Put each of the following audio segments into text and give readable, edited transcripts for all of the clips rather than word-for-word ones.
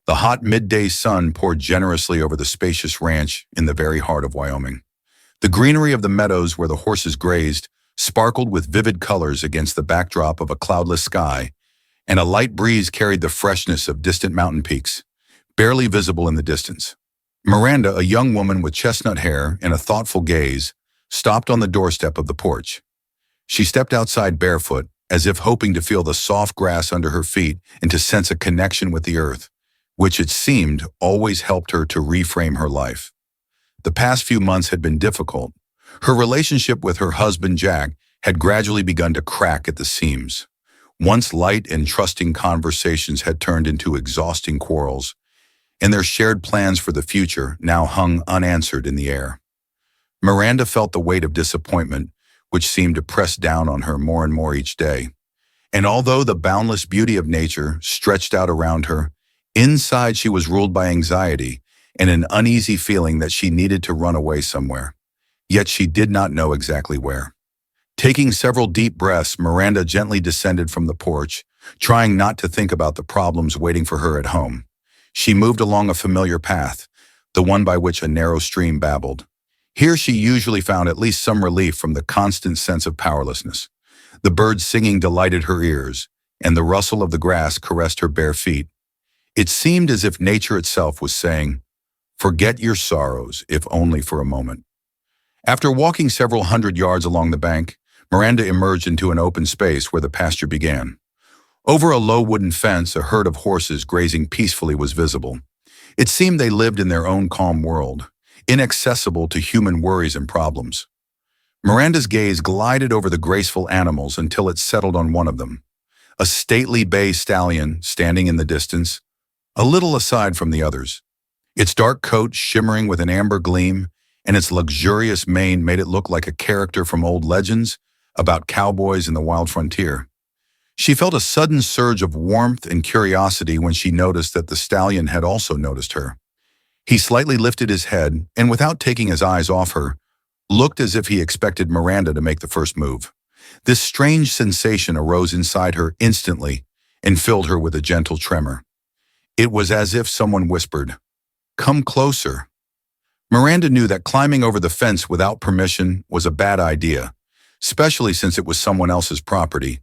The hot midday sun poured generously over the spacious ranch in the very heart of Wyoming. The greenery of the meadows where the horses grazed sparkled with vivid colors against the backdrop of a cloudless sky, and a light breeze carried the freshness of distant mountain peaks, barely visible in the distance. Miranda, a young woman with chestnut hair and a thoughtful gaze, stopped on the doorstep of the porch. She stepped outside barefoot, as if hoping to feel the soft grass under her feet and to sense a connection with the earth, which it seemed always helped her to reframe her life. The past few months had been difficult. Her relationship with her husband, Jack, had gradually begun to crack at the seams. Once light and trusting conversations had turned into exhausting quarrels, and their shared plans for the future now hung unanswered in the air. Miranda felt the weight of disappointment, which seemed to press down on her more and more each day. And although the boundless beauty of nature stretched out around her, inside she was ruled by anxiety and an uneasy feeling that she needed to run away somewhere. Yet she did not know exactly where. Taking several deep breaths, Miranda gently descended from the porch, trying not to think about the problems waiting for her at home. She moved along a familiar path, the one by which a narrow stream babbled. Here she usually found at least some relief from the constant sense of powerlessness. The birds singing delighted her ears, and the rustle of the grass caressed her bare feet. It seemed as if nature itself was saying, "Forget your sorrows, if only for a moment." After walking several hundred yards along the bank, Miranda emerged into an open space where the pasture began. Over a low wooden fence, a herd of horses grazing peacefully was visible. It seemed they lived in their own calm world, inaccessible to human worries and problems. Miranda's gaze glided over the graceful animals until it settled on one of them, a stately bay stallion standing in the distance, a little aside from the others. Its dark coat shimmering with an amber gleam, and its luxurious mane made it look like a character from old legends about cowboys in the wild frontier. She felt a sudden surge of warmth and curiosity when she noticed that the stallion had also noticed her. He slightly lifted his head, and without taking his eyes off her, looked as if he expected Miranda to make the first move. This strange sensation arose inside her instantly and filled her with a gentle tremor. It was as if someone whispered, "Come closer." Miranda knew that climbing over the fence without permission was a bad idea, especially since it was someone else's property.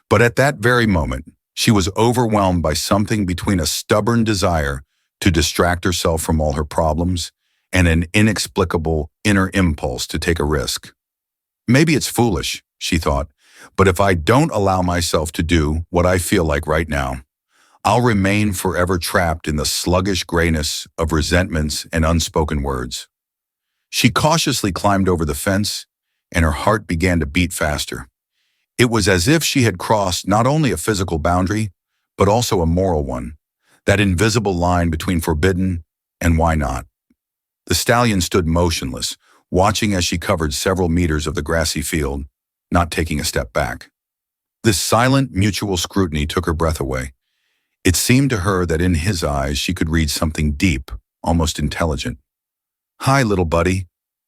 But at that very moment, she was overwhelmed by something between a stubborn desire to distract herself from all her problems and an inexplicable inner impulse to take a risk. Maybe it's foolish, she thought, but if I don't allow myself to do what I feel like right now, I'll remain forever trapped in the sluggish grayness of resentments and unspoken words. She cautiously climbed over the fence, and her heart began to beat faster. It was as if she had crossed not only a physical boundary, but also a moral one, that invisible line between forbidden and why not. The stallion stood motionless, watching as she covered several meters of the grassy field, not taking a step back. This silent, mutual scrutiny took her breath away. It seemed to her that in his eyes she could read something deep, almost intelligent. "Hi, little buddy,"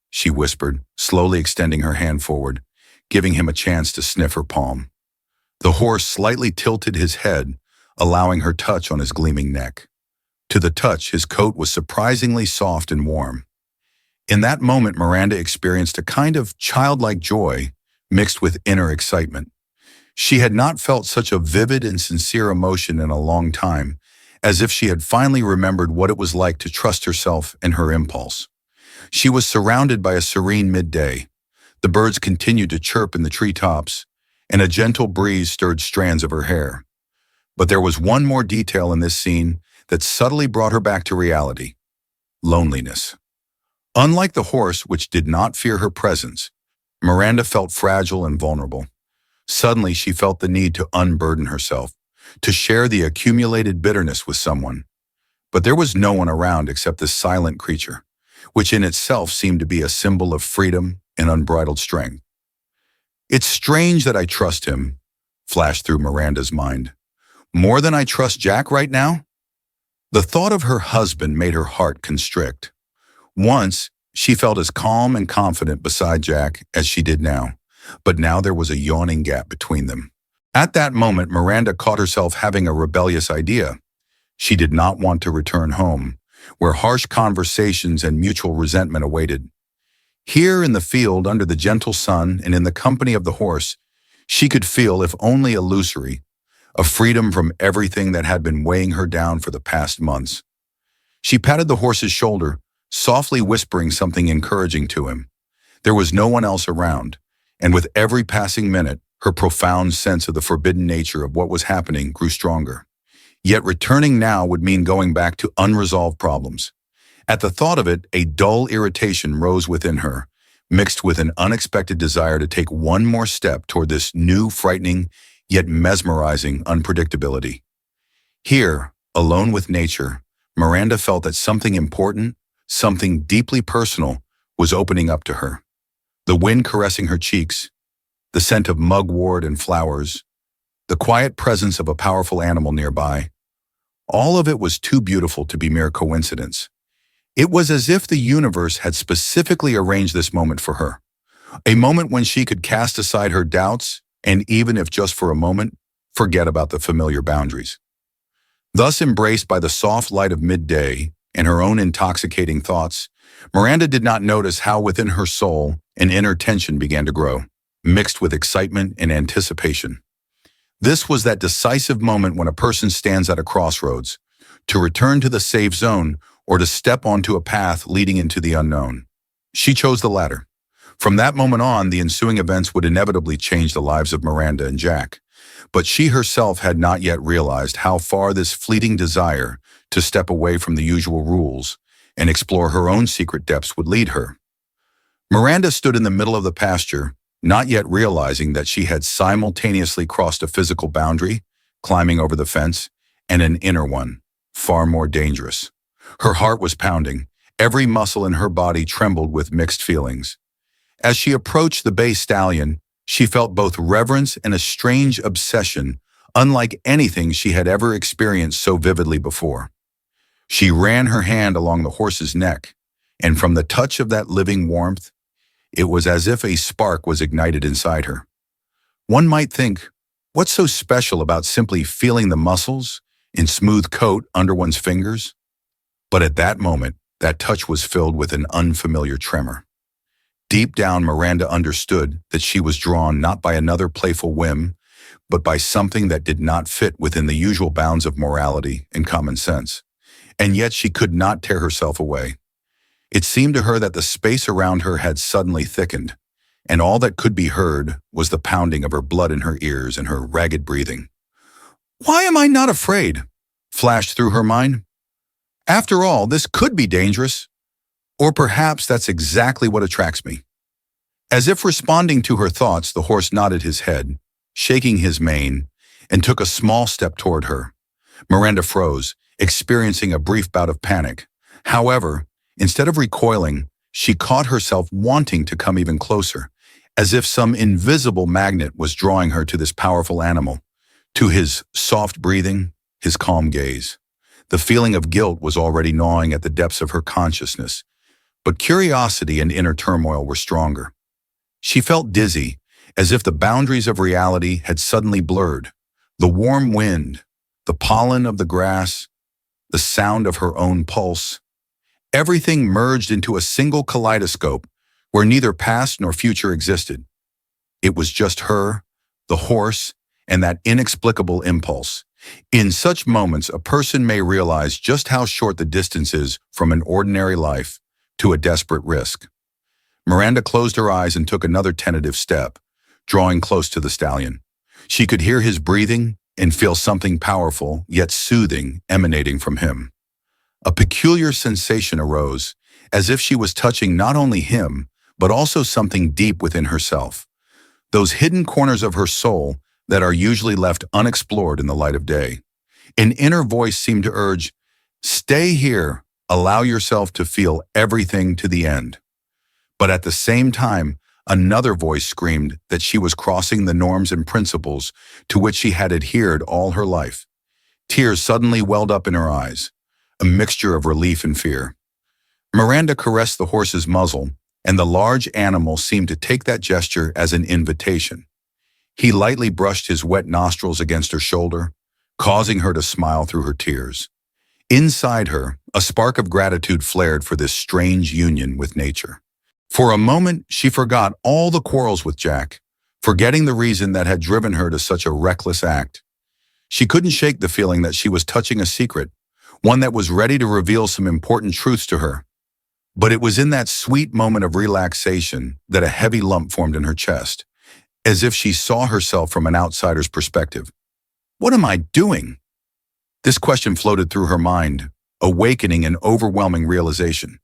she whispered, slowly extending her hand forward, giving him a chance to sniff her palm. The horse slightly tilted his head, allowing her touch on his gleaming neck. To the touch, his coat was surprisingly soft and warm. In that moment, Miranda experienced a kind of childlike joy mixed with inner excitement. She had not felt such a vivid and sincere emotion in a long time, as if she had finally remembered what it was like to trust herself and her impulse. She was surrounded by a serene midday. The birds continued to chirp in the treetops, and a gentle breeze stirred strands of her hair. But there was one more detail in this scene that subtly brought her back to reality: loneliness. Unlike the horse, which did not fear her presence, Miranda felt fragile and vulnerable. Suddenly, she felt the need to unburden herself, to share the accumulated bitterness with someone. But there was no one around except this silent creature, which in itself seemed to be a symbol of freedom and unbridled strength. "It's strange that I trust him," flashed through Miranda's mind. "More than I trust Jack right now?" The thought of her husband made her heart constrict. Once, she felt as calm and confident beside Jack as she did now, but now there was a yawning gap between them. At that moment, Miranda caught herself having a rebellious idea. She did not want to return home, where harsh conversations and mutual resentment awaited. Here in the field, under the gentle sun and in the company of the horse, she could feel, if only illusory, a freedom from everything that had been weighing her down for the past months. She patted the horse's shoulder, softly whispering something encouraging to him. There was no one else around, and with every passing minute, her profound sense of the forbidden nature of what was happening grew stronger. Yet returning now would mean going back to unresolved problems. At the thought of it, a dull irritation rose within her, mixed with an unexpected desire to take one more step toward this new, frightening, yet mesmerizing unpredictability. Here, alone with nature, Miranda felt that something important, something deeply personal, was opening up to her. The wind caressing her cheeks, the scent of mugwort and flowers, the quiet presence of a powerful animal nearby. All of it was too beautiful to be mere coincidence. It was as if the universe had specifically arranged this moment for her, a moment when she could cast aside her doubts and, even if just for a moment, forget about the familiar boundaries. Thus embraced by the soft light of midday and her own intoxicating thoughts, Miranda did not notice how within her soul an inner tension began to grow, mixed with excitement and anticipation. This was that decisive moment when a person stands at a crossroads, to return to the safe zone or to step onto a path leading into the unknown. She chose the latter. From that moment on, the ensuing events would inevitably change the lives of Miranda and Jack. But she herself had not yet realized how far this fleeting desire to step away from the usual rules and explore her own secret depths would lead her. Miranda stood in the middle of the pasture, not yet realizing that she had simultaneously crossed a physical boundary, climbing over the fence, and an inner one, far more dangerous. Her heart was pounding. Every muscle in her body trembled with mixed feelings. As she approached the bay stallion, she felt both reverence and a strange obsession, unlike anything she had ever experienced so vividly before. She ran her hand along the horse's neck, and from the touch of that living warmth, it was as if a spark was ignited inside her. One might think, what's so special about simply feeling the muscles in smooth coat under one's fingers? But at that moment, that touch was filled with an unfamiliar tremor. Deep down, Miranda understood that she was drawn not by another playful whim, but by something that did not fit within the usual bounds of morality and common sense. And yet she could not tear herself away. It seemed to her that the space around her had suddenly thickened, and all that could be heard was the pounding of her blood in her ears and her ragged breathing. "Why am I not afraid?" flashed through her mind. "After all, this could be dangerous. Or perhaps that's exactly what attracts me." As if responding to her thoughts, the horse nodded his head, shaking his mane, and took a small step toward her. Miranda froze, experiencing a brief bout of panic. However, instead of recoiling, she caught herself wanting to come even closer, as if some invisible magnet was drawing her to this powerful animal, to his soft breathing, his calm gaze. The feeling of guilt was already gnawing at the depths of her consciousness, but curiosity and inner turmoil were stronger. She felt dizzy, as if the boundaries of reality had suddenly blurred. The warm wind, the pollen of the grass, the sound of her own pulse, everything merged into a single kaleidoscope where neither past nor future existed. It was just her, the horse, and that inexplicable impulse. In such moments, a person may realize just how short the distance is from an ordinary life to a desperate risk. Miranda closed her eyes and took another tentative step, drawing close to the stallion. She could hear his breathing and feel something powerful yet soothing emanating from him. A peculiar sensation arose, as if she was touching not only him, but also something deep within herself. Those hidden corners of her soul that are usually left unexplored in the light of day. An inner voice seemed to urge, "Stay here, allow yourself to feel everything to the end." But at the same time, another voice screamed that she was crossing the norms and principles to which she had adhered all her life. Tears suddenly welled up in her eyes, a mixture of relief and fear. Miranda caressed the horse's muzzle, and the large animal seemed to take that gesture as an invitation. He lightly brushed his wet nostrils against her shoulder, causing her to smile through her tears. Inside her, a spark of gratitude flared for this strange union with nature. For a moment, she forgot all the quarrels with Jack, forgetting the reason that had driven her to such a reckless act. She couldn't shake the feeling that she was touching a secret, one that was ready to reveal some important truths to her. But it was in that sweet moment of relaxation that a heavy lump formed in her chest, as if she saw herself from an outsider's perspective. What am I doing? This question floated through her mind, awakening an overwhelming realization.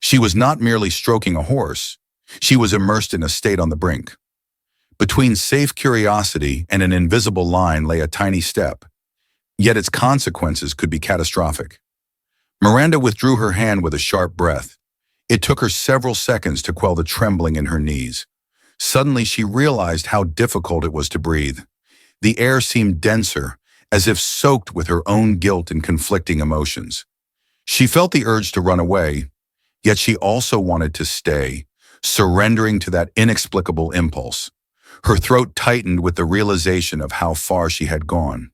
She was not merely stroking a horse. She was immersed in a state on the brink. Between safe curiosity and an invisible line lay a tiny step, yet its consequences could be catastrophic. Miranda withdrew her hand with a sharp breath. It took her several seconds to quell the trembling in her knees. Suddenly she realized how difficult it was to breathe. The air seemed denser, as if soaked with her own guilt and conflicting emotions. She felt the urge to run away, yet she also wanted to stay, surrendering to that inexplicable impulse. Her throat tightened with the realization of how far she had gone.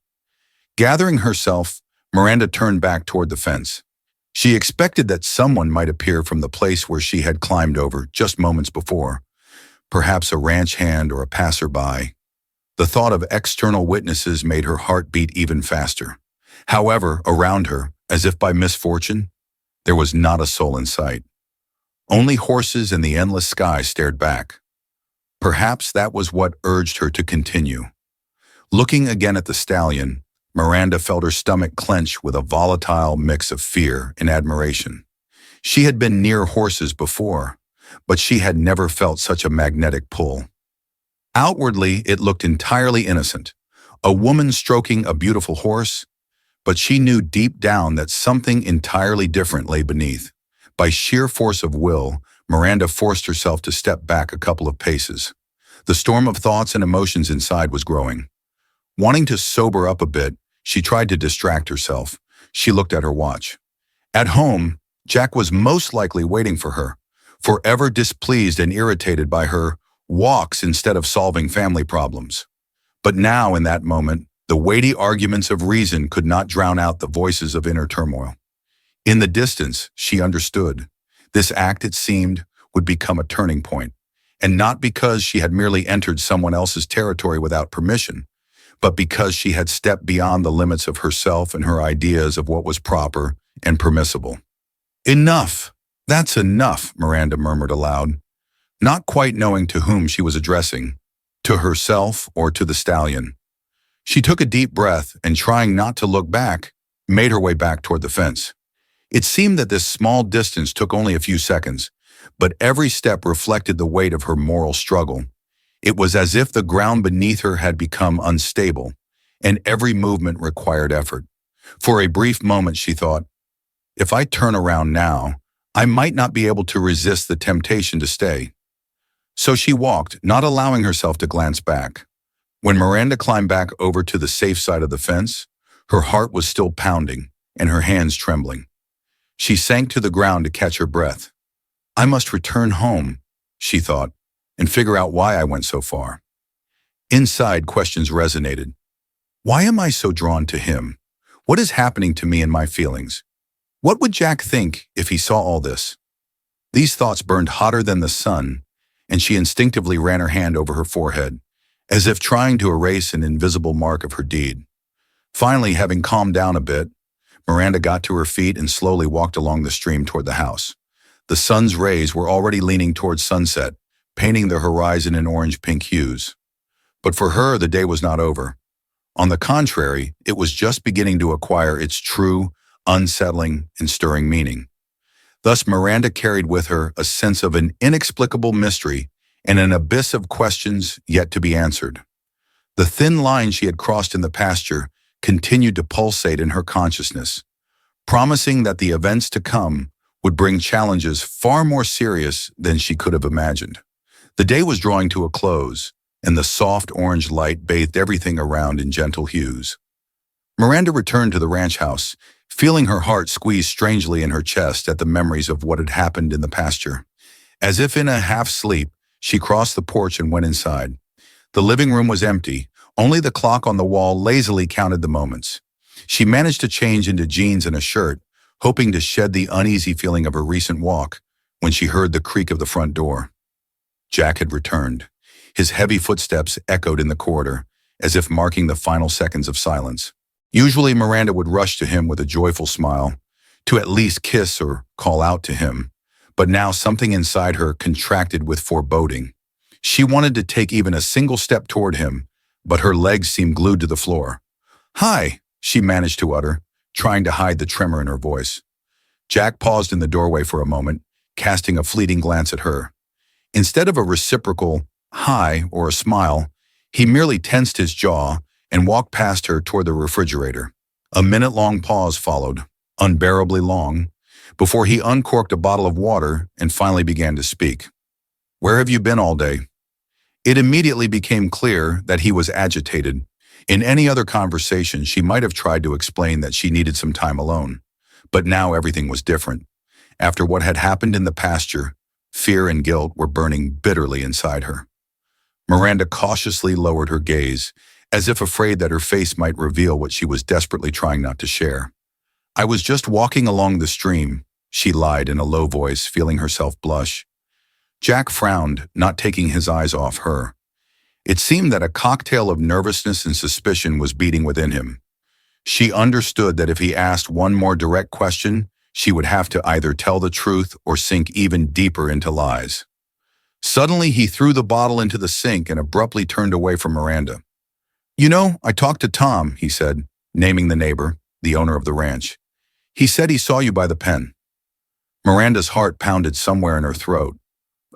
Gathering herself, Miranda turned back toward the fence. She expected that someone might appear from the place where she had climbed over just moments before, perhaps a ranch hand or a passerby. The thought of external witnesses made her heart beat even faster. However, around her, as if by misfortune, there was not a soul in sight. Only horses and the endless sky stared back. Perhaps that was what urged her to continue. Looking again at the stallion, Miranda felt her stomach clench with a volatile mix of fear and admiration. She had been near horses before, but she had never felt such a magnetic pull. Outwardly, it looked entirely innocent, a woman stroking a beautiful horse, but she knew deep down that something entirely different lay beneath. By sheer force of will, Miranda forced herself to step back a couple of paces. The storm of thoughts and emotions inside was growing. Wanting to sober up a bit, she tried to distract herself. She looked at her watch. At home, Jack was most likely waiting for her, forever displeased and irritated by her walks instead of solving family problems. But now, in that moment, the weighty arguments of reason could not drown out the voices of inner turmoil. In the distance, she understood. This act, it seemed, would become a turning point, and not because she had merely entered someone else's territory without permission, but because she had stepped beyond the limits of herself and her ideas of what was proper and permissible. "Enough! That's enough," Miranda murmured aloud, not quite knowing to whom she was addressing, to herself or to the stallion. She took a deep breath and, trying not to look back, made her way back toward the fence. It seemed that this small distance took only a few seconds, but every step reflected the weight of her moral struggle. It was as if the ground beneath her had become unstable, and every movement required effort. For a brief moment she thought, if I turn around now, I might not be able to resist the temptation to stay. So she walked, not allowing herself to glance back. When Miranda climbed back over to the safe side of the fence, her heart was still pounding and her hands trembling. She sank to the ground to catch her breath. I must return home, she thought, and figure out why I went so far. Inside, questions resonated. Why am I so drawn to him? What is happening to me and my feelings? What would Jack think if he saw all this? These thoughts burned hotter than the sun, and she instinctively ran her hand over her forehead, as if trying to erase an invisible mark of her deed. Finally, having calmed down a bit, Miranda got to her feet and slowly walked along the stream toward the house. The sun's rays were already leaning towards sunset, painting the horizon in orange-pink hues. But for her, the day was not over. On the contrary, it was just beginning to acquire its true, unsettling, and stirring meaning. Thus, Miranda carried with her a sense of an inexplicable mystery and an abyss of questions yet to be answered. The thin line she had crossed in the pasture continued to pulsate in her consciousness, promising that the events to come would bring challenges far more serious than she could have imagined. The day was drawing to a close, and the soft orange light bathed everything around in gentle hues. Miranda returned to the ranch house, feeling her heart squeeze strangely in her chest at the memories of what had happened in the pasture. As if in a half-sleep, she crossed the porch and went inside. The living room was empty. Only the clock on the wall lazily counted the moments. She managed to change into jeans and a shirt, hoping to shed the uneasy feeling of her recent walk, when she heard the creak of the front door. Jack had returned. His heavy footsteps echoed in the corridor, as if marking the final seconds of silence. Usually Miranda would rush to him with a joyful smile, to at least kiss or call out to him, but now something inside her contracted with foreboding. She wanted to take even a single step toward him, but her legs seemed glued to the floor. "Hi," she managed to utter, trying to hide the tremor in her voice. Jack paused in the doorway for a moment, casting a fleeting glance at her. Instead of a reciprocal hi or a smile, he merely tensed his jaw and walked past her toward the refrigerator. A minute-long pause followed, unbearably long, before he uncorked a bottle of water and finally began to speak. "Where have you been all day?" It immediately became clear that he was agitated. In any other conversation, she might have tried to explain that she needed some time alone. But now everything was different. After what had happened in the pasture, fear and guilt were burning bitterly inside her. Miranda cautiously lowered her gaze, as if afraid that her face might reveal what she was desperately trying not to share. "I was just walking along the stream," she lied in a low voice, feeling herself blush. Jack frowned, not taking his eyes off her. It seemed that a cocktail of nervousness and suspicion was beating within him. She understood that if he asked one more direct question, she would have to either tell the truth or sink even deeper into lies. Suddenly, he threw the bottle into the sink and abruptly turned away from Miranda. "You know, I talked to Tom," he said, naming the neighbor, the owner of the ranch. "He said he saw you by the pen." Miranda's heart pounded somewhere in her throat.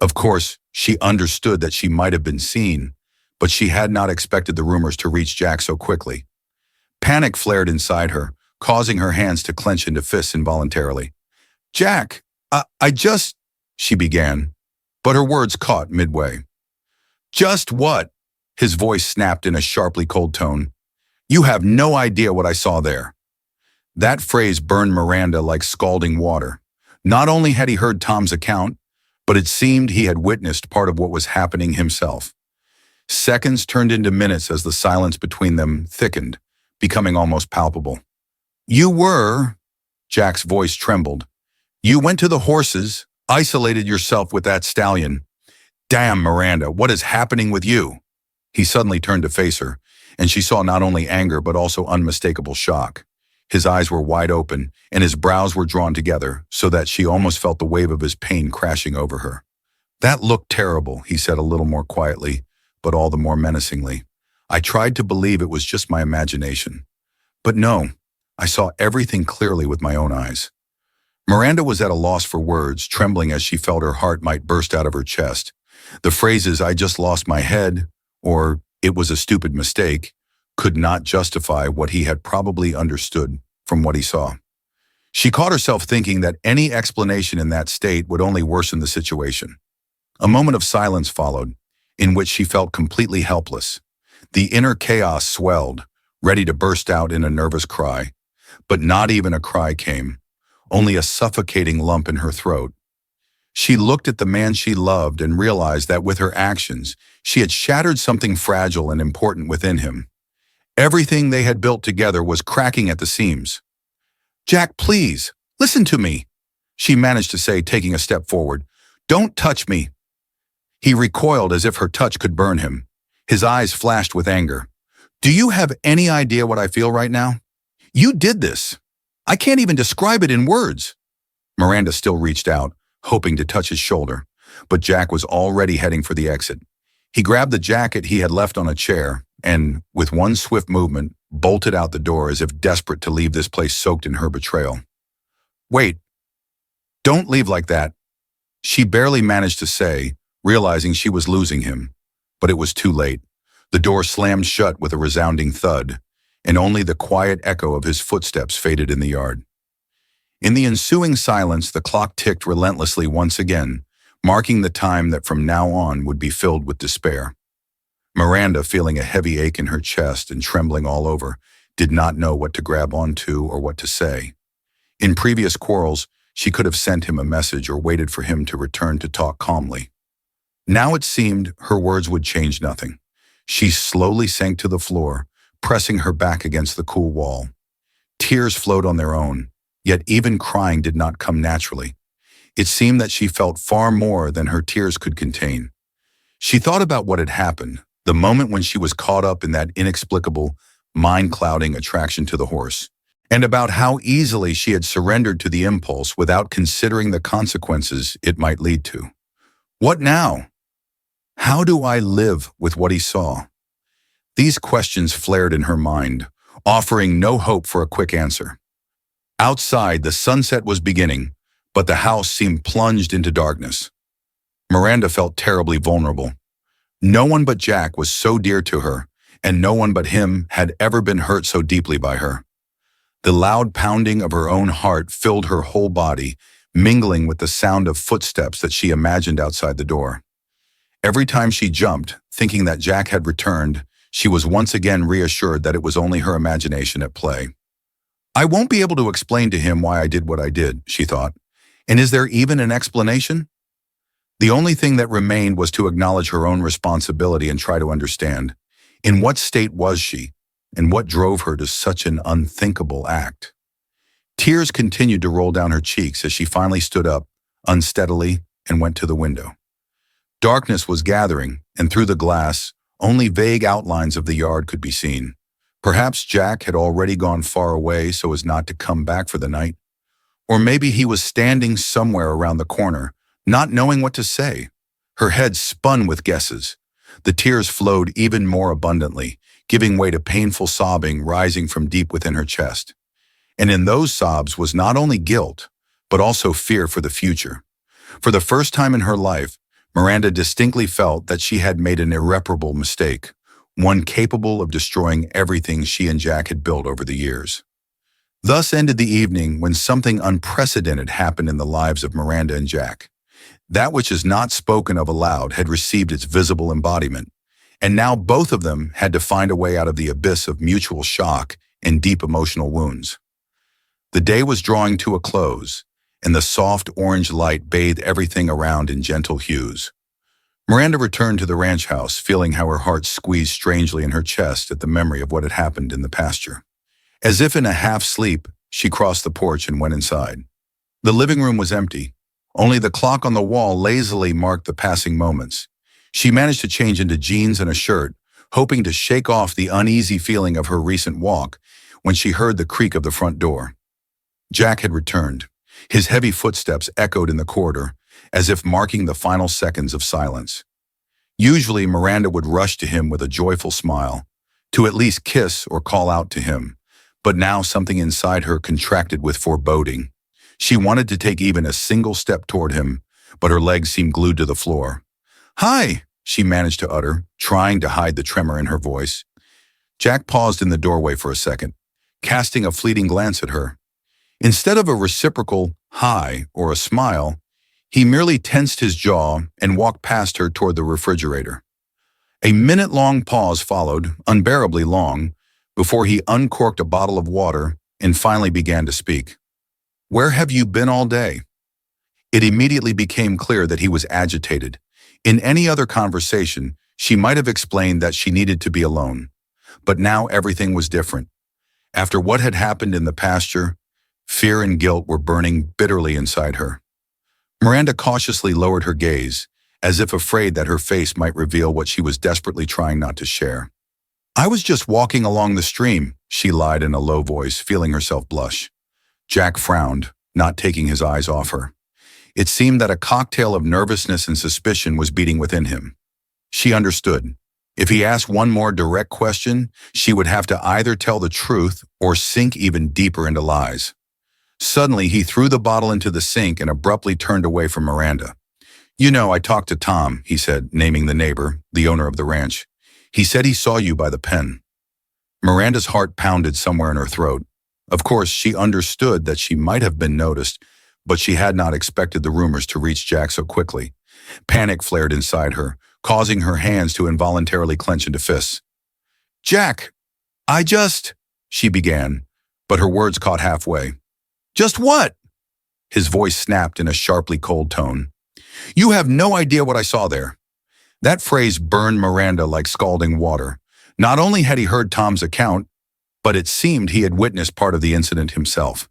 Of course, she understood that she might have been seen, but she had not expected the rumors to reach Jack so quickly. Panic flared inside her, causing her hands to clench into fists involuntarily. "Jack, I just," she began, but her words caught midway. "Just what?" His voice snapped in a sharply cold tone. "You have no idea what I saw there." That phrase burned Miranda like scalding water. Not only had he heard Tom's account, but it seemed he had witnessed part of what was happening himself. Seconds turned into minutes as the silence between them thickened, becoming almost palpable. "You were," Jack's voice trembled. "You went to the horses, isolated yourself with that stallion. Damn, Miranda, what is happening with you?" He suddenly turned to face her, and she saw not only anger but also unmistakable shock. His eyes were wide open, and his brows were drawn together, so that she almost felt the wave of his pain crashing over her. "That looked terrible," he said a little more quietly, but all the more menacingly. "I tried to believe it was just my imagination. But no, I saw everything clearly with my own eyes." Miranda was at a loss for words, trembling as she felt her heart might burst out of her chest. The phrases, "I just lost my head," or "it was a stupid mistake," could not justify what he had probably understood from what he saw. She caught herself thinking that any explanation in that state would only worsen the situation. A moment of silence followed, in which she felt completely helpless. The inner chaos swelled, ready to burst out in a nervous cry. But not even a cry came, only a suffocating lump in her throat. She looked at the man she loved and realized that with her actions, she had shattered something fragile and important within him. Everything they had built together was cracking at the seams. "Jack, please, listen to me," she managed to say, taking a step forward. "Don't touch me." He recoiled as if her touch could burn him. His eyes flashed with anger. "Do you have any idea what I feel right now? You did this. I can't even describe it in words." Miranda still reached out, hoping to touch his shoulder, but Jack was already heading for the exit. He grabbed the jacket he had left on a chair and, with one swift movement, bolted out the door as if desperate to leave this place soaked in her betrayal. "Wait, don't leave like that," she barely managed to say, realizing she was losing him. But it was too late. The door slammed shut with a resounding thud, and only the quiet echo of his footsteps faded in the yard. In the ensuing silence, the clock ticked relentlessly once again, marking the time that from now on would be filled with despair. Miranda, feeling a heavy ache in her chest and trembling all over, did not know what to grab onto or what to say. In previous quarrels, she could have sent him a message or waited for him to return to talk calmly. Now it seemed her words would change nothing. She slowly sank to the floor, pressing her back against the cool wall. Tears flowed on their own, yet even crying did not come naturally. It seemed that she felt far more than her tears could contain. She thought about what had happened, the moment when she was caught up in that inexplicable, mind-clouding attraction to the horse, and about how easily she had surrendered to the impulse without considering the consequences it might lead to. What now? How do I live with what he saw? These questions flared in her mind, offering no hope for a quick answer. Outside, the sunset was beginning, but the house seemed plunged into darkness. Miranda felt terribly vulnerable. No one but Jack was so dear to her, and no one but him had ever been hurt so deeply by her. The loud pounding of her own heart filled her whole body, mingling with the sound of footsteps that she imagined outside the door. Every time she jumped, thinking that Jack had returned, she was once again reassured that it was only her imagination at play. I won't be able to explain to him why I did what I did, she thought. And is there even an explanation? The only thing that remained was to acknowledge her own responsibility and try to understand. In what state was she, and what drove her to such an unthinkable act? Tears continued to roll down her cheeks as she finally stood up, unsteadily, and went to the window. Darkness was gathering, and through the glass, only vague outlines of the yard could be seen. Perhaps Jack had already gone far away so as not to come back for the night. Or maybe he was standing somewhere around the corner, not knowing what to say. Her head spun with guesses. The tears flowed even more abundantly, giving way to painful sobbing rising from deep within her chest. And in those sobs was not only guilt, but also fear for the future. For the first time in her life, Miranda distinctly felt that she had made an irreparable mistake, one capable of destroying everything she and Jack had built over the years. Thus ended the evening when something unprecedented happened in the lives of Miranda and Jack. That which is not spoken of aloud had received its visible embodiment, and now both of them had to find a way out of the abyss of mutual shock and deep emotional wounds. The day was drawing to a close, and the soft orange light bathed everything around in gentle hues. Miranda returned to the ranch house, feeling how her heart squeezed strangely in her chest at the memory of what had happened in the pasture. As if in a half-sleep, she crossed the porch and went inside. The living room was empty. Only the clock on the wall lazily marked the passing moments. She managed to change into jeans and a shirt, hoping to shake off the uneasy feeling of her recent walk, when she heard the creak of the front door. Jack had returned. His heavy footsteps echoed in the corridor, as if marking the final seconds of silence. Usually, Miranda would rush to him with a joyful smile, to at least kiss or call out to him, but now something inside her contracted with foreboding. She wanted to take even a single step toward him, but her legs seemed glued to the floor. "Hi," she managed to utter, trying to hide the tremor in her voice. Jack paused in the doorway for a second, casting a fleeting glance at her. Instead of a reciprocal hi or a smile, he merely tensed his jaw and walked past her toward the refrigerator. A minute-long pause followed, unbearably long, before he uncorked a bottle of water and finally began to speak. "Where have you been all day?" It immediately became clear that he was agitated. In any other conversation, she might have explained that she needed to be alone. But now everything was different. After what had happened in the pasture, fear and guilt were burning bitterly inside her. Miranda cautiously lowered her gaze, as if afraid that her face might reveal what she was desperately trying not to share. "I was just walking along the stream," she lied in a low voice, feeling herself blush. Jack frowned, not taking his eyes off her. It seemed that a cocktail of nervousness and suspicion was beating within him. She understood. If he asked one more direct question, she would have to either tell the truth or sink even deeper into lies. Suddenly, he threw the bottle into the sink and abruptly turned away from Miranda. "You know, I talked to Tom," he said, naming the neighbor, the owner of the ranch. "He said he saw you by the pen." Miranda's heart pounded somewhere in her throat. Of course, she understood that she might have been noticed, but she had not expected the rumors to reach Jack so quickly. Panic flared inside her, causing her hands to involuntarily clench into fists. "Jack, she began, but her words caught halfway. "Just what?" His voice snapped in a sharply cold tone. "You have no idea what I saw there." That phrase burned Miranda like scalding water. Not only had he heard Tom's account, but it seemed he had witnessed part of the incident himself.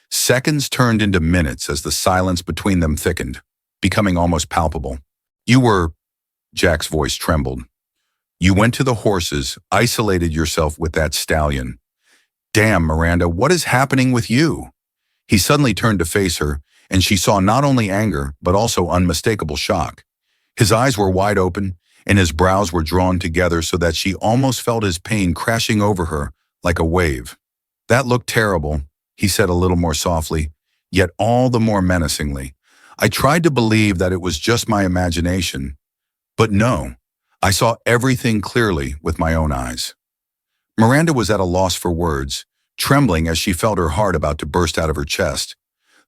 Seconds turned into minutes as the silence between them thickened, becoming almost palpable. "You were," Jack's voice trembled. "You went to the horses, isolated yourself with that stallion. Damn, Miranda, what is happening with you?" He suddenly turned to face her, and she saw not only anger, but also unmistakable shock. His eyes were wide open, and his brows were drawn together so that she almost felt his pain crashing over her like a wave. "That looked terrible," he said a little more softly, yet all the more menacingly. "I tried to believe that it was just my imagination, but no, I saw everything clearly with my own eyes." Miranda was at a loss for words, trembling as she felt her heart about to burst out of her chest.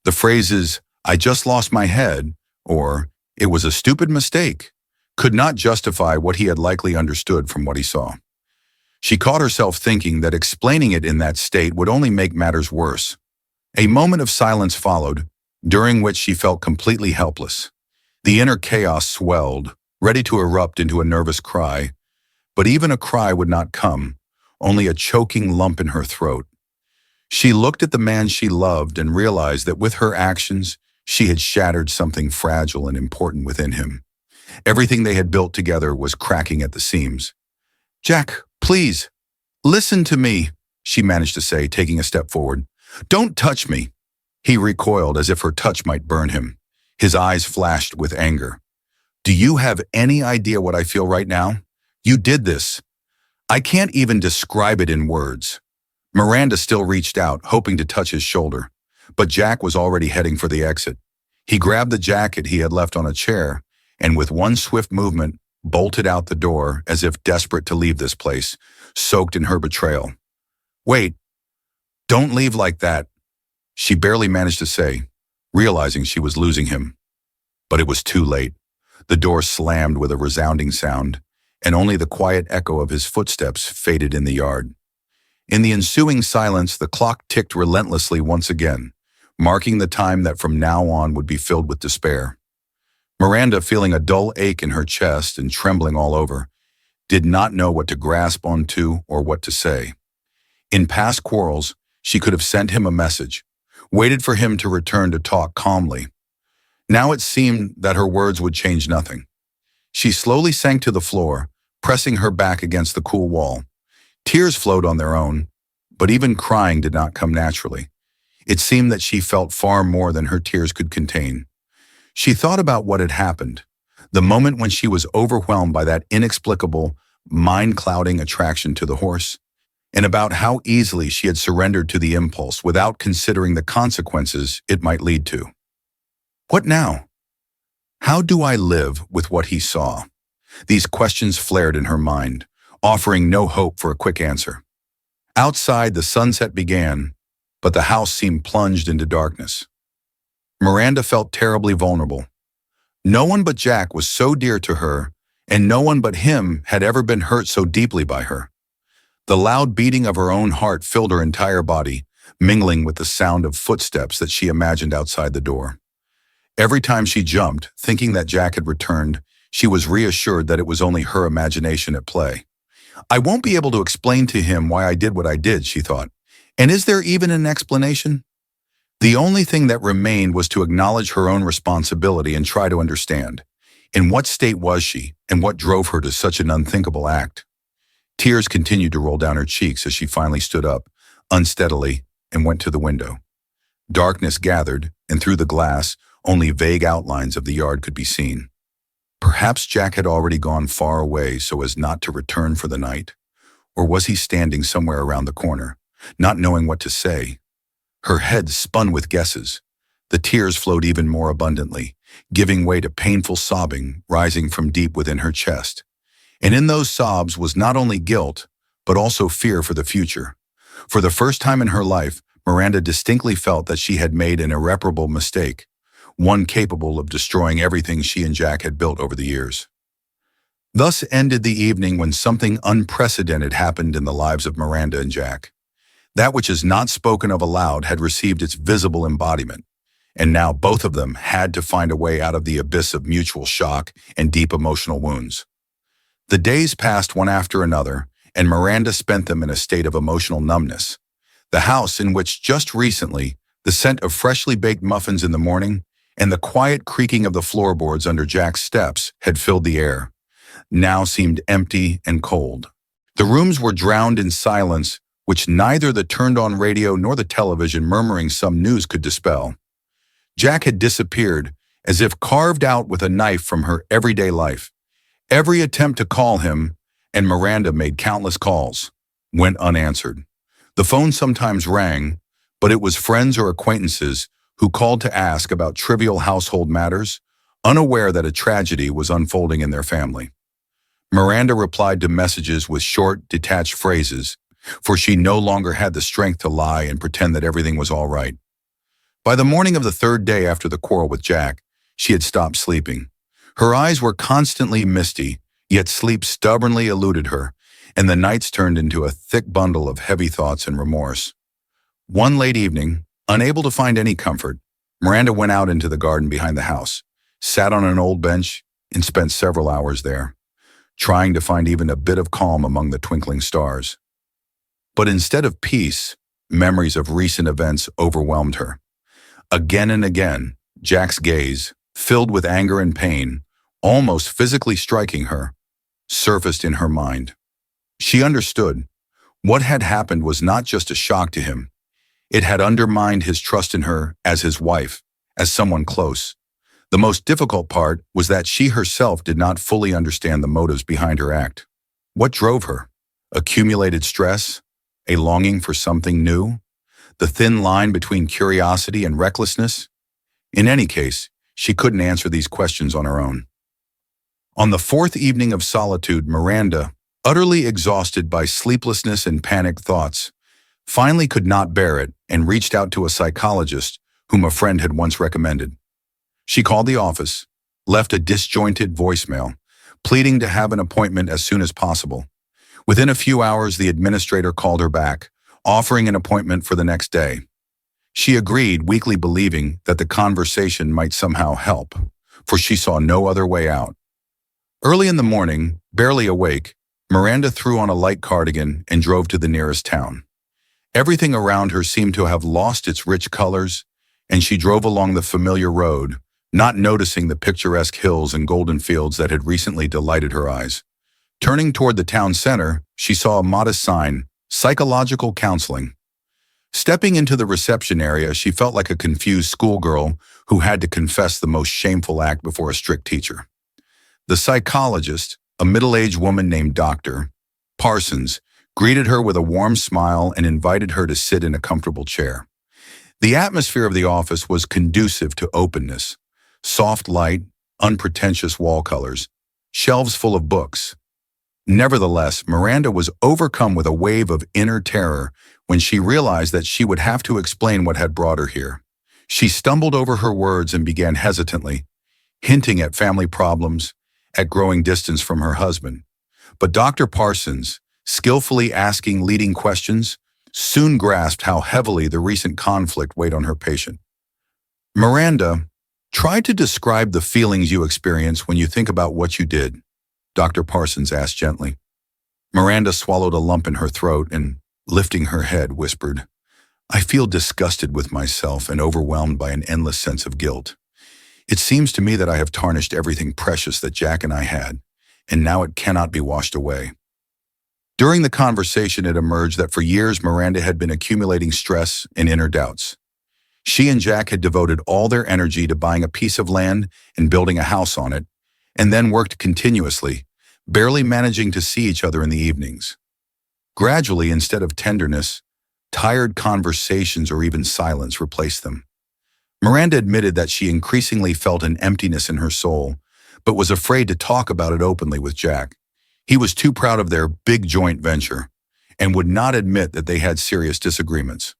The phrases, "I just lost my head," or "It was a stupid mistake," could not justify what he had likely understood from what he saw. She caught herself thinking that explaining it in that state would only make matters worse. A moment of silence followed, during which she felt completely helpless. The inner chaos swelled, ready to erupt into a nervous cry, but even a cry would not come, only a choking lump in her throat. She looked at the man she loved and realized that with her actions, she had shattered something fragile and important within him. Everything they had built together was cracking at the seams. "Jack, please, listen to me," she managed to say, taking a step forward. "Don't touch me." He recoiled as if her touch might burn him. His eyes flashed with anger. "Do you have any idea what I feel right now? You did this. I can't even describe it in words." Miranda still reached out, hoping to touch his shoulder, but Jack was already heading for the exit. He grabbed the jacket he had left on a chair, and with one swift movement, bolted out the door as if desperate to leave this place, soaked in her betrayal. "Wait, don't leave like that," she barely managed to say, realizing she was losing him. But it was too late. The door slammed with a resounding sound, and only the quiet echo of his footsteps faded in the yard. In the ensuing silence, the clock ticked relentlessly once again, marking the time that from now on would be filled with despair. Miranda, feeling a dull ache in her chest and trembling all over, did not know what to grasp onto or what to say. In past quarrels, she could have sent him a message, waited for him to return to talk calmly. Now it seemed that her words would change nothing. She slowly sank to the floor, pressing her back against the cool wall. Tears flowed on their own, but even crying did not come naturally. It seemed that she felt far more than her tears could contain. She thought about what had happened, the moment when she was overwhelmed by that inexplicable, mind-clouding attraction to the horse, and about how easily she had surrendered to the impulse without considering the consequences it might lead to. What now? How do I live with what he saw? These questions flared in her mind, offering no hope for a quick answer. Outside, the sunset began, but the house seemed plunged into darkness. Miranda felt terribly vulnerable. No one but Jack was so dear to her, and no one but him had ever been hurt so deeply by her. The loud beating of her own heart filled her entire body, mingling with the sound of footsteps that she imagined outside the door. Every time she jumped, thinking that Jack had returned, she was reassured that it was only her imagination at play. "I won't be able to explain to him why I did what I did," she thought. "And is there even an explanation?" The only thing that remained was to acknowledge her own responsibility and try to understand. In what state was she, and what drove her to such an unthinkable act? Tears continued to roll down her cheeks as she finally stood up, unsteadily, and went to the window. Darkness gathered, and through the glass, only vague outlines of the yard could be seen. Perhaps Jack had already gone far away so as not to return for the night. Or was he standing somewhere around the corner, not knowing what to say? Her head spun with guesses. The tears flowed even more abundantly, giving way to painful sobbing rising from deep within her chest. And in those sobs was not only guilt, but also fear for the future. For the first time in her life, Miranda distinctly felt that she had made an irreparable mistake, one capable of destroying everything she and Jack had built over the years. Thus ended the evening when something unprecedented happened in the lives of Miranda and Jack. That which is not spoken of aloud had received its visible embodiment, and now both of them had to find a way out of the abyss of mutual shock and deep emotional wounds. The days passed one after another, and Miranda spent them in a state of emotional numbness. The house in which just recently the scent of freshly baked muffins in the morning and the quiet creaking of the floorboards under Jack's steps had filled the air, now seemed empty and cold. The rooms were drowned in silence, which neither the turned-on radio nor the television murmuring some news could dispel. Jack had disappeared, as if carved out with a knife from her everyday life. Every attempt to call him, and Miranda made countless calls, went unanswered. The phone sometimes rang, but it was friends or acquaintances who called to ask about trivial household matters, unaware that a tragedy was unfolding in their family. Miranda replied to messages with short, detached phrases, for she no longer had the strength to lie and pretend that everything was all right. By the morning of the third day after the quarrel with Jack, she had stopped sleeping. Her eyes were constantly misty, yet sleep stubbornly eluded her, and the nights turned into a thick bundle of heavy thoughts and remorse. One late evening, unable to find any comfort, Miranda went out into the garden behind the house, sat on an old bench, and spent several hours there, trying to find even a bit of calm among the twinkling stars. But instead of peace, memories of recent events overwhelmed her. Again and again, Jack's gaze, filled with anger and pain, almost physically striking her, surfaced in her mind. She understood. What had happened was not just a shock to him. It had undermined his trust in her as his wife, as someone close. The most difficult part was that she herself did not fully understand the motives behind her act. What drove her? Accumulated stress? A longing for something new? The thin line between curiosity and recklessness? In any case, she couldn't answer these questions on her own. On the fourth evening of solitude, Miranda, utterly exhausted by sleeplessness and panicked thoughts, finally could not bear it and reached out to a psychologist whom a friend had once recommended. She called the office, left a disjointed voicemail, pleading to have an appointment as soon as possible. Within a few hours, the administrator called her back, offering an appointment for the next day. She agreed, weakly believing that the conversation might somehow help, for she saw no other way out. Early in the morning, barely awake, Miranda threw on a light cardigan and drove to the nearest town. Everything around her seemed to have lost its rich colors, and she drove along the familiar road, not noticing the picturesque hills and golden fields that had recently delighted her eyes. Turning toward the town center, she saw a modest sign, Psychological Counseling. Stepping into the reception area, she felt like a confused schoolgirl who had to confess the most shameful act before a strict teacher. The psychologist, a middle-aged woman named Dr. Parsons, greeted her with a warm smile and invited her to sit in a comfortable chair. The atmosphere of the office was conducive to openness. Soft light, unpretentious wall colors, shelves full of books. Nevertheless, Miranda was overcome with a wave of inner terror when she realized that she would have to explain what had brought her here. She stumbled over her words and began hesitantly, hinting at family problems, at growing distance from her husband. But Dr. Parsons, skillfully asking leading questions, soon grasped how heavily the recent conflict weighed on her patient. Miranda, try to describe the feelings you experience when you think about what you did, Dr. Parsons asked gently. Miranda swallowed a lump in her throat and, lifting her head, whispered, "I feel disgusted with myself and overwhelmed by an endless sense of guilt. It seems to me that I have tarnished everything precious that Jack and I had, and now it cannot be washed away." During the conversation, it emerged that for years Miranda had been accumulating stress and inner doubts. She and Jack had devoted all their energy to buying a piece of land and building a house on it, and then worked continuously, barely managing to see each other in the evenings. Gradually, instead of tenderness, tired conversations or even silence replaced them. Miranda admitted that she increasingly felt an emptiness in her soul, but was afraid to talk about it openly with Jack. He was too proud of their big joint venture and would not admit that they had serious disagreements.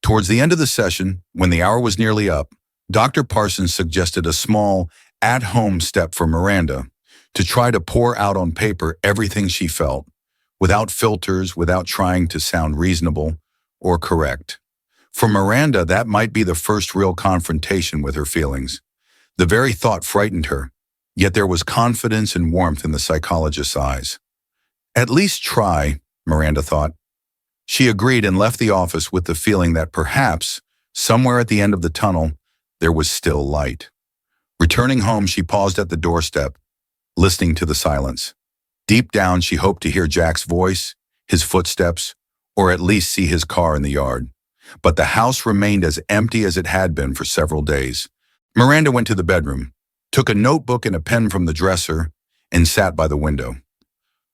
Towards the end of the session, when the hour was nearly up, Dr. Parsons suggested a small, at-home step for Miranda to try to pour out on paper everything she felt, without filters, without trying to sound reasonable or correct. For Miranda, that might be the first real confrontation with her feelings. The very thought frightened her, yet there was confidence and warmth in the psychologist's eyes. "At least try," Miranda thought. She agreed and left the office with the feeling that perhaps, somewhere at the end of the tunnel, there was still light. Returning home, she paused at the doorstep, listening to the silence. Deep down, she hoped to hear Jack's voice, his footsteps, or at least see his car in the yard. But the house remained as empty as it had been for several days. Miranda went to the bedroom, took a notebook and a pen from the dresser, and sat by the window.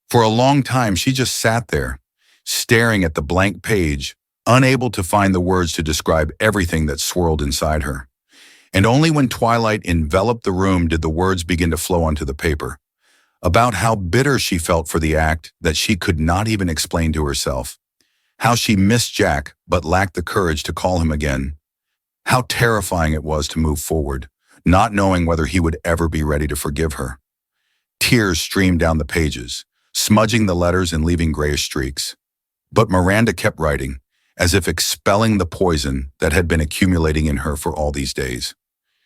For a long time, she just sat there, staring at the blank page, unable to find the words to describe everything that swirled inside her. And only when twilight enveloped the room did the words begin to flow onto the paper, about how bitter she felt for the act that she could not even explain to herself, how she missed Jack but lacked the courage to call him again, how terrifying it was to move forward, not knowing whether he would ever be ready to forgive her. Tears streamed down the pages, smudging the letters and leaving grayish streaks. But Miranda kept writing, as if expelling the poison that had been accumulating in her for all these days.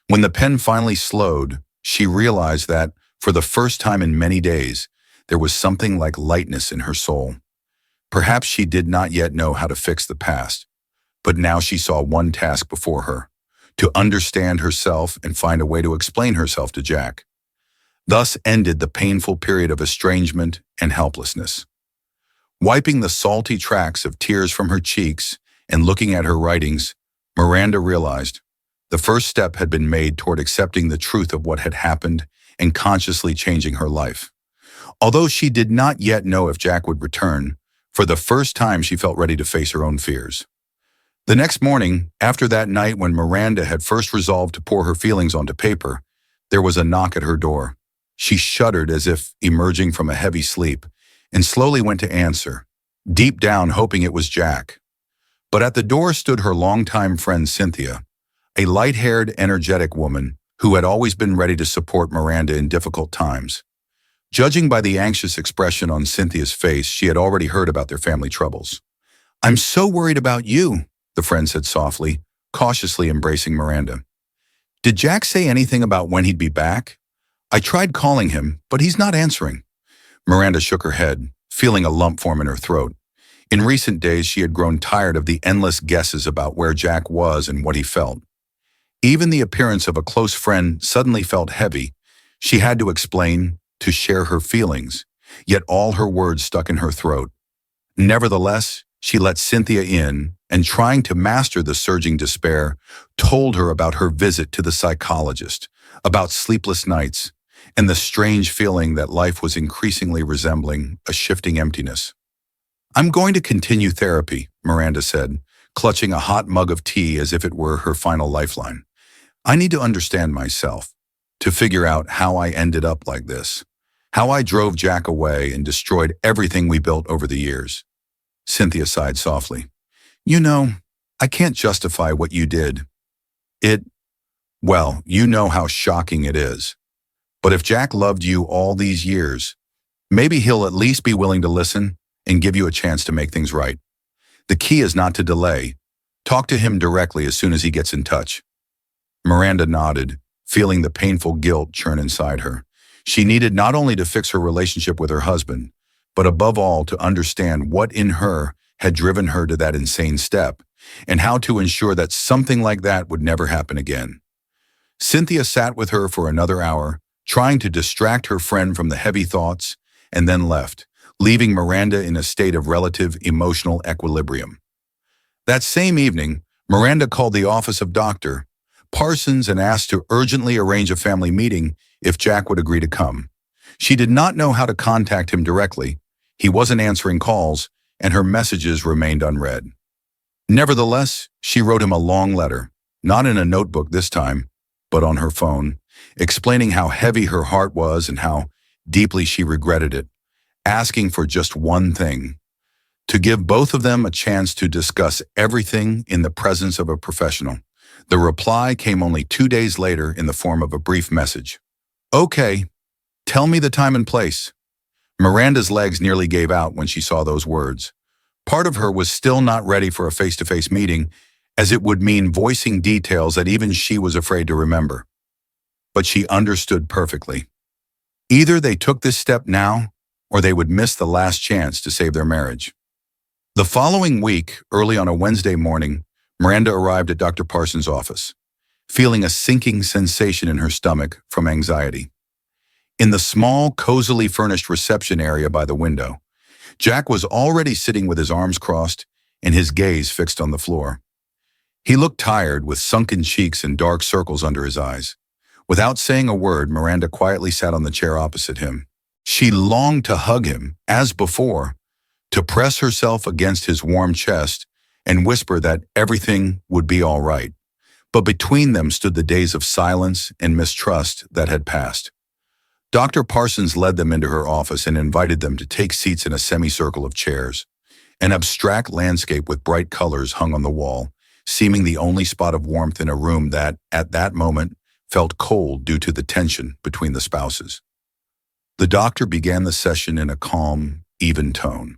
When the pen finally slowed, she realized that, for the first time in many days, there was something like lightness in her soul. Perhaps she did not yet know how to fix the past, but now she saw one task before her: to understand herself and find a way to explain herself to Jack. Thus ended the painful period of estrangement and helplessness. Wiping the salty tracks of tears from her cheeks and looking at her writings, Miranda realized the first step had been made toward accepting the truth of what had happened and consciously changing her life. Although she did not yet know if Jack would return, for the first time she felt ready to face her own fears. The next morning, after that night when Miranda had first resolved to pour her feelings onto paper, there was a knock at her door. She shuddered as if emerging from a heavy sleep and slowly went to answer, deep down hoping it was Jack. But at the door stood her longtime friend Cynthia, a light-haired, energetic woman who had always been ready to support Miranda in difficult times. Judging by the anxious expression on Cynthia's face, she had already heard about their family troubles. "I'm so worried about you," the friend said softly, cautiously embracing Miranda. "Did Jack say anything about when he'd be back? I tried calling him, but he's not answering." Miranda shook her head, feeling a lump form in her throat. In recent days, she had grown tired of the endless guesses about where Jack was and what he felt. Even the appearance of a close friend suddenly felt heavy. She had to explain, to share her feelings, yet all her words stuck in her throat. Nevertheless, she let Cynthia in and, trying to master the surging despair, told her about her visit to the psychologist, about sleepless nights, and the strange feeling that life was increasingly resembling a shifting emptiness. "I'm going to continue therapy," Miranda said, clutching a hot mug of tea as if it were her final lifeline. "I need to understand myself, to figure out how I ended up like this, how I drove Jack away and destroyed everything we built over the years." Cynthia sighed softly. "You know, I can't justify what you did. Well, you know how shocking it is. But if Jack loved you all these years, maybe he'll at least be willing to listen and give you a chance to make things right. The key is not to delay. Talk to him directly as soon as he gets in touch." Miranda nodded, feeling the painful guilt churn inside her. She needed not only to fix her relationship with her husband, but above all to understand what in her had driven her to that insane step, and how to ensure that something like that would never happen again. Cynthia sat with her for another hour, trying to distract her friend from the heavy thoughts, and then left, leaving Miranda in a state of relative emotional equilibrium. That same evening, Miranda called the office of Dr. Parsons and asked to urgently arrange a family meeting if Jack would agree to come. She did not know how to contact him directly. He wasn't answering calls, and her messages remained unread. Nevertheless, she wrote him a long letter, not in a notebook this time, but on her phone, explaining how heavy her heart was and how deeply she regretted it, asking for just one thing: to give both of them a chance to discuss everything in the presence of a professional. The reply came only 2 days later in the form of a brief message. "Okay, tell me the time and place." Miranda's legs nearly gave out when she saw those words. Part of her was still not ready for a face-to-face meeting, as it would mean voicing details that even she was afraid to remember. But she understood perfectly. Either they took this step now, or they would miss the last chance to save their marriage. The following week, early on a Wednesday morning, Miranda arrived at Dr. Parsons' office, feeling a sinking sensation in her stomach from anxiety. In the small, cozily furnished reception area by the window, Jack was already sitting with his arms crossed and his gaze fixed on the floor. He looked tired, with sunken cheeks and dark circles under his eyes. Without saying a word, Miranda quietly sat on the chair opposite him. She longed to hug him, as before, to press herself against his warm chest and whisper that everything would be all right. But between them stood the days of silence and mistrust that had passed. Dr. Parsons led them into her office and invited them to take seats in a semicircle of chairs. An abstract landscape with bright colors hung on the wall, seeming the only spot of warmth in a room that, at that moment, felt cold due to the tension between the spouses. The doctor began the session in a calm, even tone.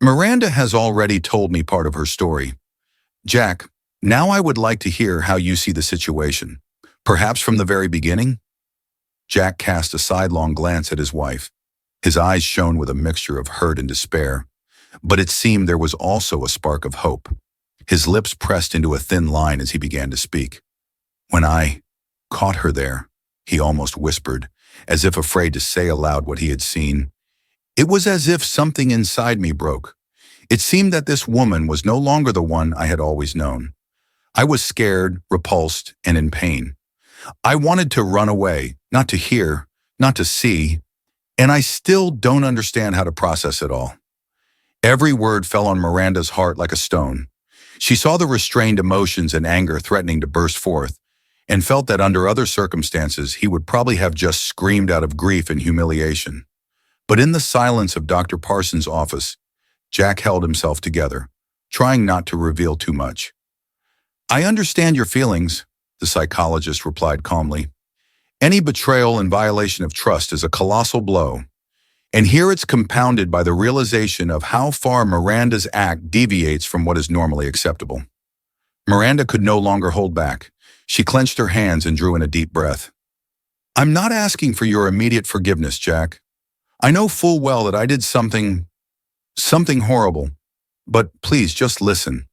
Miranda has already told me part of her story. Jack, now I would like to hear how you see the situation. Perhaps from the very beginning? Jack cast a sidelong glance at his wife. His eyes shone with a mixture of hurt and despair, but it seemed there was also a spark of hope. His lips pressed into a thin line as he began to speak. When I caught her there, he almost whispered, as if afraid to say aloud what he had seen. It was as if something inside me broke. It seemed that this woman was no longer the one I had always known. I was scared, repulsed, and in pain. I wanted to run away, not to hear, not to see, and I still don't understand how to process it all. Every word fell on Miranda's heart like a stone. She saw the restrained emotions and anger threatening to burst forth, and felt that under other circumstances he would probably have just screamed out of grief and humiliation. But in the silence of Dr. Parsons' office, Jack held himself together, trying not to reveal too much. I understand your feelings, the psychologist replied calmly. Any betrayal and violation of trust is a colossal blow, and here it's compounded by the realization of how far Miranda's act deviates from what is normally acceptable. Miranda could no longer hold back. She clenched her hands and drew in a deep breath. I'm not asking for your immediate forgiveness, Jack. I know full well that I did something horrible, but please just listen.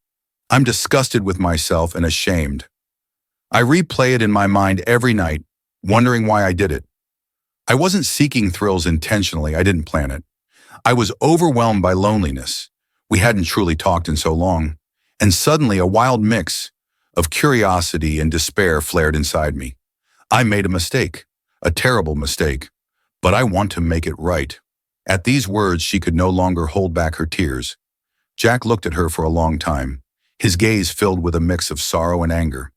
I'm disgusted with myself and ashamed. I replay it in my mind every night, wondering why I did it. I wasn't seeking thrills intentionally, I didn't plan it. I was overwhelmed by loneliness. We hadn't truly talked in so long, and suddenly a wild mix of curiosity and despair flared inside me. I made a mistake, a terrible mistake, but I want to make it right. At these words, she could no longer hold back her tears. Jack looked at her for a long time, his gaze filled with a mix of sorrow and anger.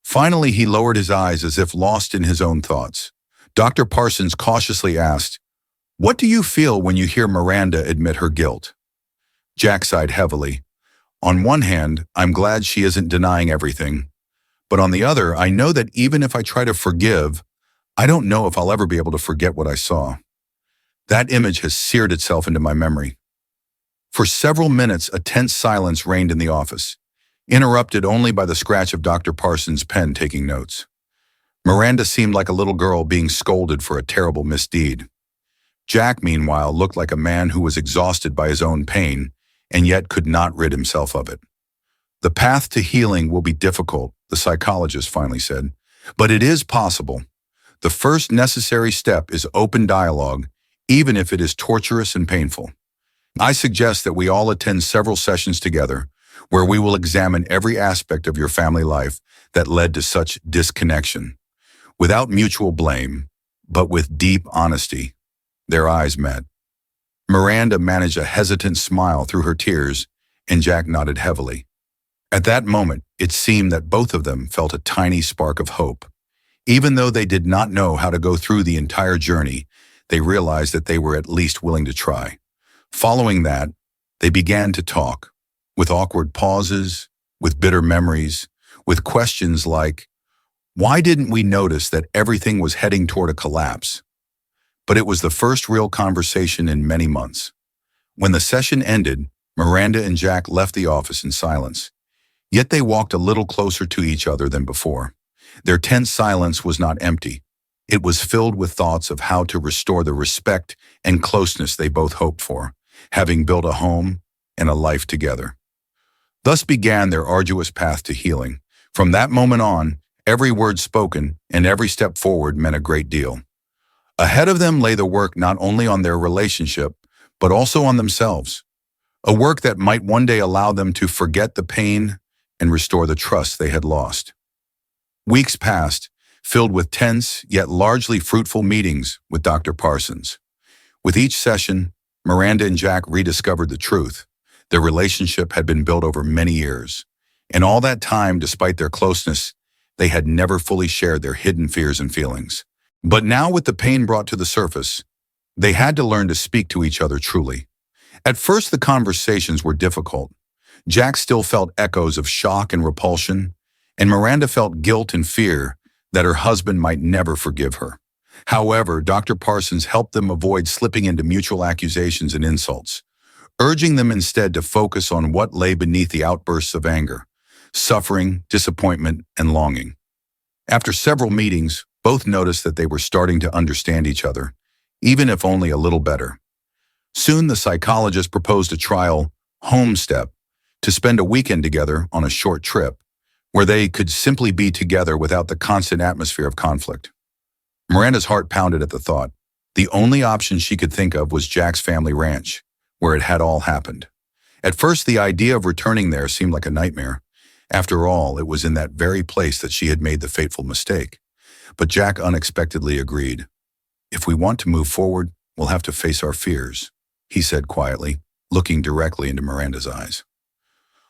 Finally, he lowered his eyes as if lost in his own thoughts. Dr. Parsons cautiously asked, "What do you feel when you hear Miranda admit her guilt?" Jack sighed heavily. On one hand, I'm glad she isn't denying everything. But on the other, I know that even if I try to forgive, I don't know if I'll ever be able to forget what I saw. That image has seared itself into my memory. For several minutes, a tense silence reigned in the office, interrupted only by the scratch of Dr. Parsons' pen taking notes. Miranda seemed like a little girl being scolded for a terrible misdeed. Jack, meanwhile, looked like a man who was exhausted by his own pain and yet could not rid himself of it. The path to healing will be difficult, the psychologist finally said, but it is possible. The first necessary step is open dialogue, even if it is torturous and painful. I suggest that we all attend several sessions together, where we will examine every aspect of your family life that led to such disconnection. Without mutual blame, but with deep honesty. Their eyes met. Miranda managed a hesitant smile through her tears, and Jack nodded heavily. At that moment, it seemed that both of them felt a tiny spark of hope. Even though they did not know how to go through the entire journey, they realized that they were at least willing to try. Following that, they began to talk, with awkward pauses, with bitter memories, with questions like, why didn't we notice that everything was heading toward a collapse? But it was the first real conversation in many months. When the session ended, Miranda and Jack left the office in silence. Yet they walked a little closer to each other than before. Their tense silence was not empty. It was filled with thoughts of how to restore the respect and closeness they both hoped for, having built a home and a life together. Thus began their arduous path to healing. From that moment on, every word spoken and every step forward meant a great deal. Ahead of them lay the work not only on their relationship, but also on themselves. A work that might one day allow them to forget the pain and restore the trust they had lost. Weeks passed, filled with tense yet largely fruitful meetings with Dr. Parsons. With each session, Miranda and Jack rediscovered the truth. Their relationship had been built over many years. And all that time, despite their closeness, they had never fully shared their hidden fears and feelings. But now, with the pain brought to the surface, they had to learn to speak to each other truly. At first, the conversations were difficult. Jack still felt echoes of shock and repulsion, and Miranda felt guilt and fear that her husband might never forgive her. However, Dr. Parsons helped them avoid slipping into mutual accusations and insults, urging them instead to focus on what lay beneath the outbursts of anger, suffering, disappointment, and longing. After several meetings, both noticed that they were starting to understand each other, even if only a little better. Soon, the psychologist proposed a trial home step to spend a weekend together on a short trip, where they could simply be together without the constant atmosphere of conflict. Miranda's heart pounded at the thought. The only option she could think of was Jack's family ranch, where it had all happened. At first, the idea of returning there seemed like a nightmare. After all, it was in that very place that she had made the fateful mistake. But Jack unexpectedly agreed. "If we want to move forward, we'll have to face our fears," he said quietly, looking directly into Miranda's eyes.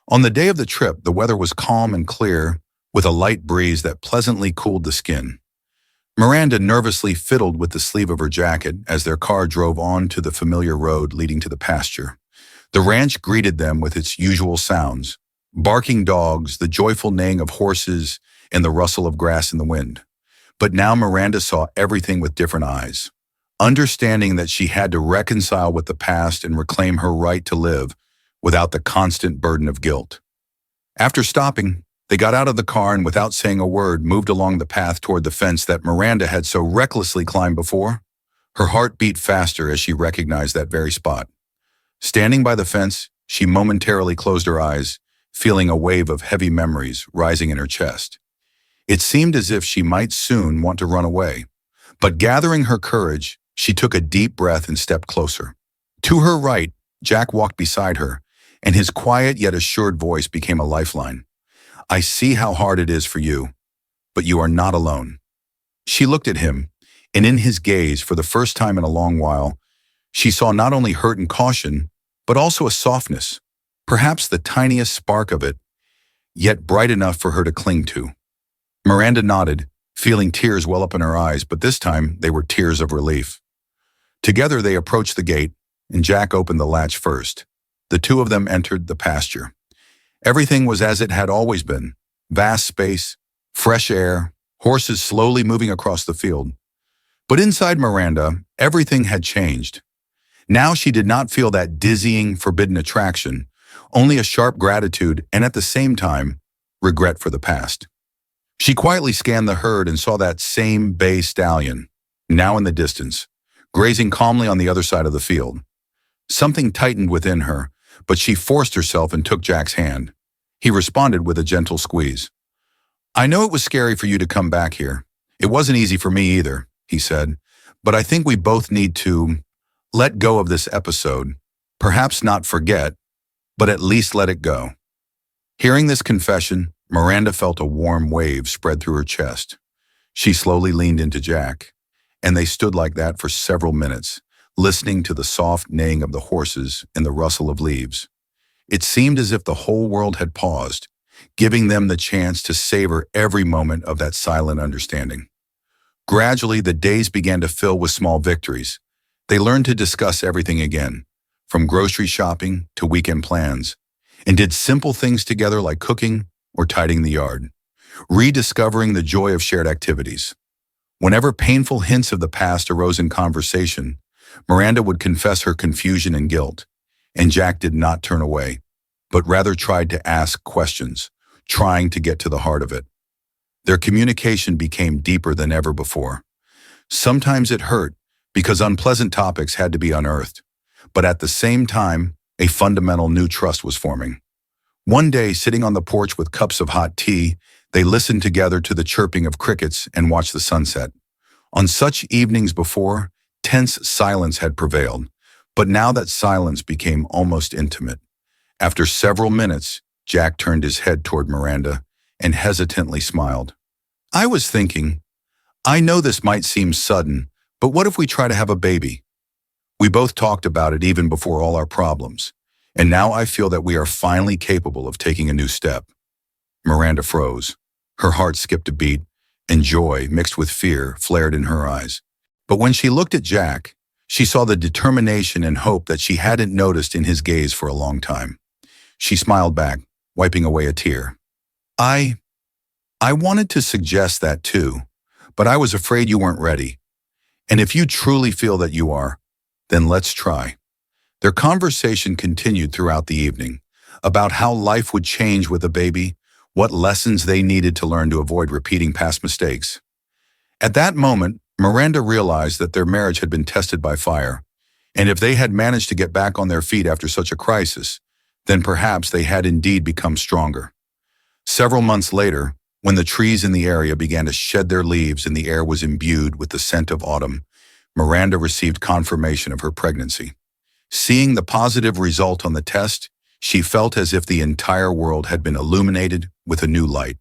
On the day of the trip, the weather was calm and clear, with a light breeze that pleasantly cooled the skin. Miranda nervously fiddled with the sleeve of her jacket as their car drove on to the familiar road leading to the pasture. The ranch greeted them with its usual sounds: barking dogs, the joyful neighing of horses, and the rustle of grass in the wind. But now Miranda saw everything with different eyes. Understanding that she had to reconcile with the past and reclaim her right to live without the constant burden of guilt. After stopping, they got out of the car and, without saying a word, moved along the path toward the fence that Miranda had so recklessly climbed before. Her heart beat faster as she recognized that very spot. Standing by the fence, she momentarily closed her eyes, feeling a wave of heavy memories rising in her chest. It seemed as if she might soon want to run away. But gathering her courage, she took a deep breath and stepped closer. To her right, Jack walked beside her, and his quiet yet assured voice became a lifeline. "I see how hard it is for you, but you are not alone." She looked at him, and in his gaze, for the first time in a long while, she saw not only hurt and caution, but also a softness, perhaps the tiniest spark of it, yet bright enough for her to cling to. Miranda nodded, feeling tears well up in her eyes, but this time they were tears of relief. Together they approached the gate, and Jack opened the latch first. The two of them entered the pasture. Everything was as it had always been: vast space, fresh air, horses slowly moving across the field. But inside Miranda, everything had changed. Now she did not feel that dizzying, forbidden attraction, only a sharp gratitude and, at the same time, regret for the past. She quietly scanned the herd and saw that same bay stallion, now in the distance, grazing calmly on the other side of the field. Something tightened within her, but she forced herself and took Jack's hand. He responded with a gentle squeeze. "I know it was scary for you to come back here. It wasn't easy for me either," he said, "but I think we both need to let go of this episode. Perhaps not forget, but at least let it go." Hearing this confession, Miranda felt a warm wave spread through her chest. She slowly leaned into Jack, and they stood like that for several minutes, listening to the soft neighing of the horses and the rustle of leaves. It seemed as if the whole world had paused, giving them the chance to savor every moment of that silent understanding. Gradually, the days began to fill with small victories. They learned to discuss everything again, from grocery shopping to weekend plans, and did simple things together like cooking or tidying the yard, rediscovering the joy of shared activities. Whenever painful hints of the past arose in conversation, Miranda would confess her confusion and guilt, and Jack did not turn away, but rather tried to ask questions, trying to get to the heart of it. Their communication became deeper than ever before. Sometimes it hurt because unpleasant topics had to be unearthed, but at the same time, A fundamental new trust was forming. One day, sitting on the porch with cups of hot tea, they listened together to the chirping of crickets and watched the sunset. On such evenings before, tense silence had prevailed, but now that silence became almost intimate. After several minutes, Jack turned his head toward Miranda and hesitantly smiled. I was thinking, I know this might seem sudden, but what if we try to have a baby? We both talked about it even before all our problems, and now I feel that we are finally capable of taking a new step. Miranda froze. Her heart skipped a beat, and joy, mixed with fear, flared in her eyes. But when she looked at Jack, she saw the determination and hope that she hadn't noticed in his gaze for a long time. She smiled back, wiping away a tear. I wanted to suggest that too, but I was afraid you weren't ready. And if you truly feel that you are, then let's try. Their conversation continued throughout the evening, about how life would change with a baby, what lessons they needed to learn to avoid repeating past mistakes. At that moment, Miranda realized that their marriage had been tested by fire, and if they had managed to get back on their feet after such a crisis, then perhaps they had indeed become stronger. Several months later, when the trees in the area began to shed their leaves and the air was imbued with the scent of autumn, Miranda received confirmation of her pregnancy. Seeing the positive result on the test, she felt as if the entire world had been illuminated with a new light.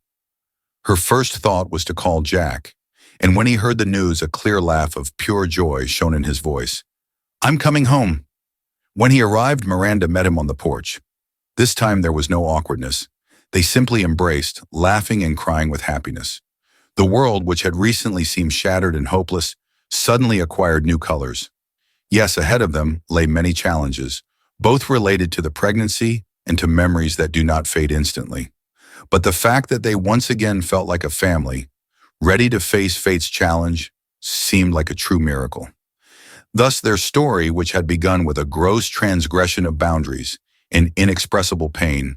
Her first thought was to call Jack, and when he heard the news, a clear laugh of pure joy shone in his voice. I'm coming home. When he arrived, Miranda met him on the porch. This time there was no awkwardness. They simply embraced, laughing and crying with happiness. The world, which had recently seemed shattered and hopeless, suddenly acquired new colors. Yes, ahead of them lay many challenges, both related to the pregnancy and to memories that do not fade instantly. But the fact that they once again felt like a family, ready to face fate's challenge, seemed like a true miracle. Thus, their story, which had begun with a gross transgression of boundaries and inexpressible pain,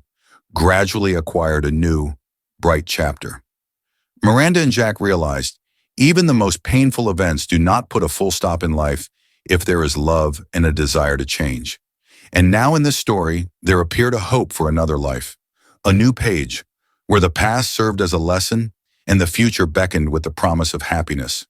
gradually acquired a new, bright chapter. Miranda and Jack realized, even the most painful events do not put a full stop in life if there is love and a desire to change. And now in this story, there appeared a hope for another life, a new page, where the past served as a lesson and the future beckoned with the promise of happiness.